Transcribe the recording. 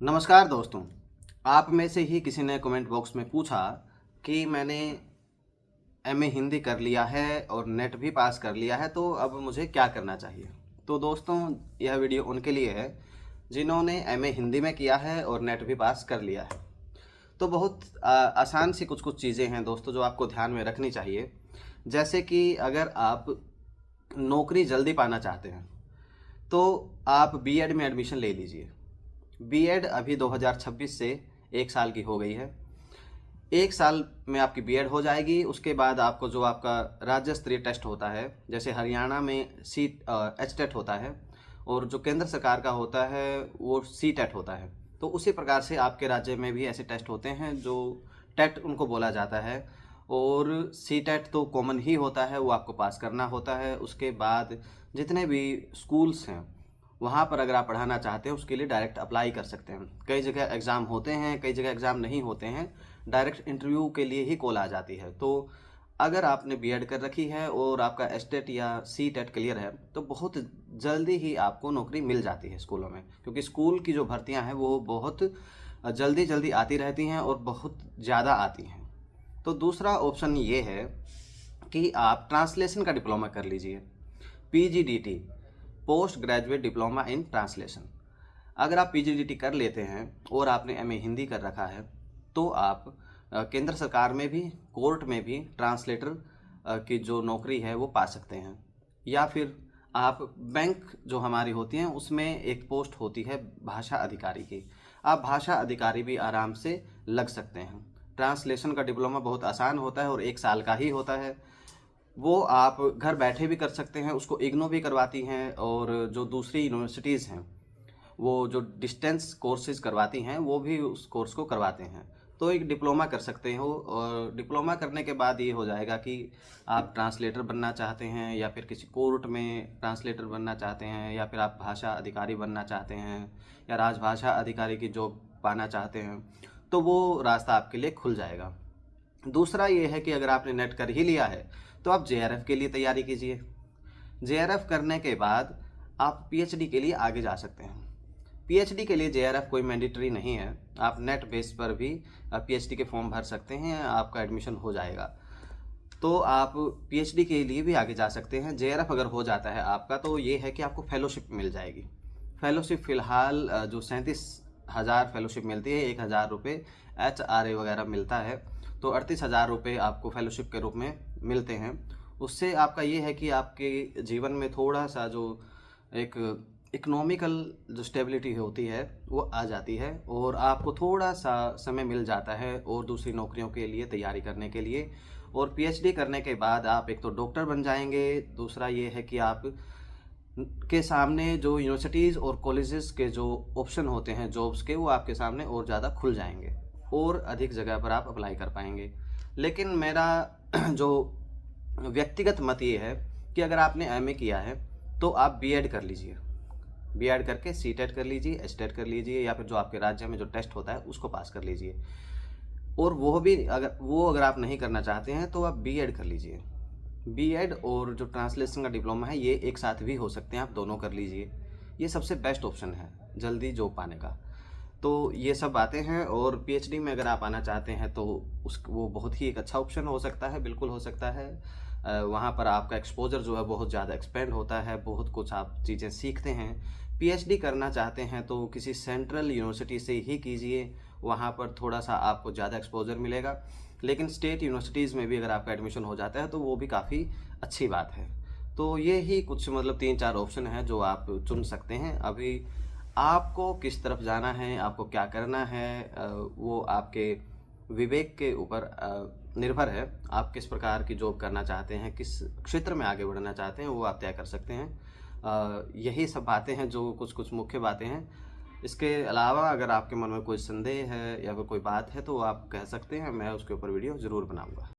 नमस्कार दोस्तों। आप में से ही किसी ने कमेंट बॉक्स में पूछा कि मैंने एमए हिंदी कर लिया है और नेट भी पास कर लिया है, तो अब मुझे क्या करना चाहिए। तो दोस्तों, यह वीडियो उनके लिए है जिन्होंने एमए हिंदी में किया है और नेट भी पास कर लिया है। तो बहुत आसान सी कुछ कुछ चीज़ें हैं दोस्तों जो आपको ध्यान में रखनी चाहिए। जैसे कि अगर आप नौकरी जल्दी पाना चाहते हैं तो आप बीएड में एडमिशन ले लीजिए। बीएड अभी 2026 से 1 साल की हो गई है। 1 साल में आपकी बीएड हो जाएगी। उसके बाद आपको जो आपका राज्य स्तरीय टेस्ट होता है, जैसे हरियाणा में एचटेट होता है और जो केंद्र सरकार का होता है वो सीटेट होता है। तो उसी प्रकार से आपके राज्य में भी ऐसे टेस्ट होते हैं जो टेट उनको बोला जाता है। और सीटेट तो कॉमन ही होता है, वो आपको पास करना होता है। उसके बाद जितने भी स्कूल्स हैं वहाँ पर अगर आप पढ़ाना चाहते हैं उसके लिए डायरेक्ट अप्लाई कर सकते हैं। कई जगह एग्ज़ाम होते हैं, कई जगह एग्ज़ाम नहीं होते हैं, डायरेक्ट इंटरव्यू के लिए ही कॉल आ जाती है। तो अगर आपने बीएड कर रखी है और आपका एसटेट या सीटेट क्लियर है तो बहुत जल्दी ही आपको नौकरी मिल जाती है स्कूलों में, क्योंकि स्कूल की जो भर्तियां हैं वो बहुत जल्दी जल्दी आती रहती हैं और बहुत ज़्यादा आती हैं। तो दूसरा ऑप्शन ये है कि आप ट्रांसलेशन का डिप्लोमा कर लीजिए, PGDT, post graduate diploma in translation. अगर आप पीजीडीटी कर लेते हैं और आपने एमए हिंदी कर रखा है तो आप केंद्र सरकार में भी, कोर्ट में भी ट्रांसलेटर की जो नौकरी है वो पा सकते हैं। या फिर आप बैंक जो हमारी होती हैं उसमें एक पोस्ट होती है भाषा अधिकारी की, आप भाषा अधिकारी भी आराम से लग सकते हैं। ट्रांसलेशन का डिप्लोमा बहुत आसान होता है और 1 साल का ही होता है। वो आप घर बैठे भी कर सकते हैं, उसको इग्नू भी करवाती हैं और जो दूसरी यूनिवर्सिटीज़ हैं वो जो डिस्टेंस कोर्सेज करवाती हैं वो भी उस कोर्स को करवाते हैं। तो एक डिप्लोमा कर सकते हो और डिप्लोमा करने के बाद ये हो जाएगा कि आप ट्रांसलेटर बनना चाहते हैं या फिर किसी कोर्ट में ट्रांसलेटर बनना चाहते हैं या फिर आप भाषा अधिकारी बनना चाहते हैं या राजभाषा अधिकारी की जॉब पाना चाहते हैं, तो वो रास्ता आपके लिए खुल जाएगा। दूसरा ये है कि अगर आपने नेट कर ही लिया है तो आप जेआरएफ के लिए तैयारी कीजिए। जेआरएफ करने के बाद आप पीएचडी के लिए आगे जा सकते हैं। पीएचडी के लिए जेआरएफ कोई मैंडेटरी नहीं है, आप नेट बेस पर भी पीएचडी के फॉर्म भर सकते हैं, आपका एडमिशन हो जाएगा। तो आप पीएचडी के लिए भी आगे जा सकते हैं। जेआरएफ अगर हो जाता है आपका तो ये है कि आपको फेलोशिप मिल जाएगी। फेलोशिप फ़िलहाल जो 37,000 फेलोशिप मिलती है, 1,000 रुपये एचआरए वगैरह मिलता है, तो 38,000 रुपये आपको फेलोशिप के रूप में मिलते हैं। उससे आपका ये है कि आपके जीवन में थोड़ा सा जो एक इकोनॉमिकल जो स्टेबिलिटी होती है वो आ जाती है और आपको थोड़ा सा समय मिल जाता है और दूसरी नौकरियों के लिए तैयारी करने के लिए। और पीएचडी करने के बाद आप एक तो डॉक्टर बन जाएंगे, दूसरा ये है कि आप के सामने जो यूनिवर्सिटीज़ और कॉलेजेस के जो ऑप्शन होते हैं जॉब्स के, वो आपके सामने और ज़्यादा खुल जाएंगे और अधिक जगह पर आप अप्लाई कर पाएंगे। लेकिन मेरा जो व्यक्तिगत मत ये है कि अगर आपने एमए किया है तो आप बीएड कर लीजिए। बीएड करके सीटेट कर लीजिए, एचटेट कर लीजिए या फिर जो आपके राज्य में जो टेस्ट होता है उसको पास कर लीजिए। और अगर आप नहीं करना चाहते हैं तो आप बीएड कर लीजिए। बीएड और जो ट्रांसलेशन का डिप्लोमा है ये एक साथ भी हो सकते हैं, आप दोनों कर लीजिए। ये सबसे बेस्ट ऑप्शन है जल्दी जॉब पाने का। तो ये सब बातें हैं। और पीएचडी में अगर आप आना चाहते हैं तो वो बहुत ही एक अच्छा ऑप्शन हो सकता है, बिल्कुल हो सकता है। वहाँ पर आपका एक्सपोजर जो है बहुत ज़्यादा एक्सपेंड होता है, बहुत कुछ आप चीज़ें सीखते हैं। पीएचडी करना चाहते हैं तो किसी सेंट्रल यूनिवर्सिटी से ही कीजिए, वहाँ पर थोड़ा सा आपको ज़्यादा एक्सपोजर मिलेगा। लेकिन स्टेट यूनिवर्सिटीज़ में भी अगर आपका एडमिशन हो जाता है तो वो भी काफ़ी अच्छी बात है। तो ये ही कुछ 3-4 ऑप्शन हैं जो आप चुन सकते हैं। अभी आपको किस तरफ जाना है, आपको क्या करना है, वो आपके विवेक के ऊपर निर्भर है। आप किस प्रकार की जॉब करना चाहते हैं, किस क्षेत्र में आगे बढ़ना चाहते हैं, वो आप तय कर सकते हैं। यही सब बातें हैं जो कुछ मुख्य बातें हैं। इसके अलावा अगर आपके मन में कोई संदेह है या फिर कोई बात है तो आप कह सकते हैं, मैं उसके ऊपर वीडियो ज़रूर बनाऊंगा।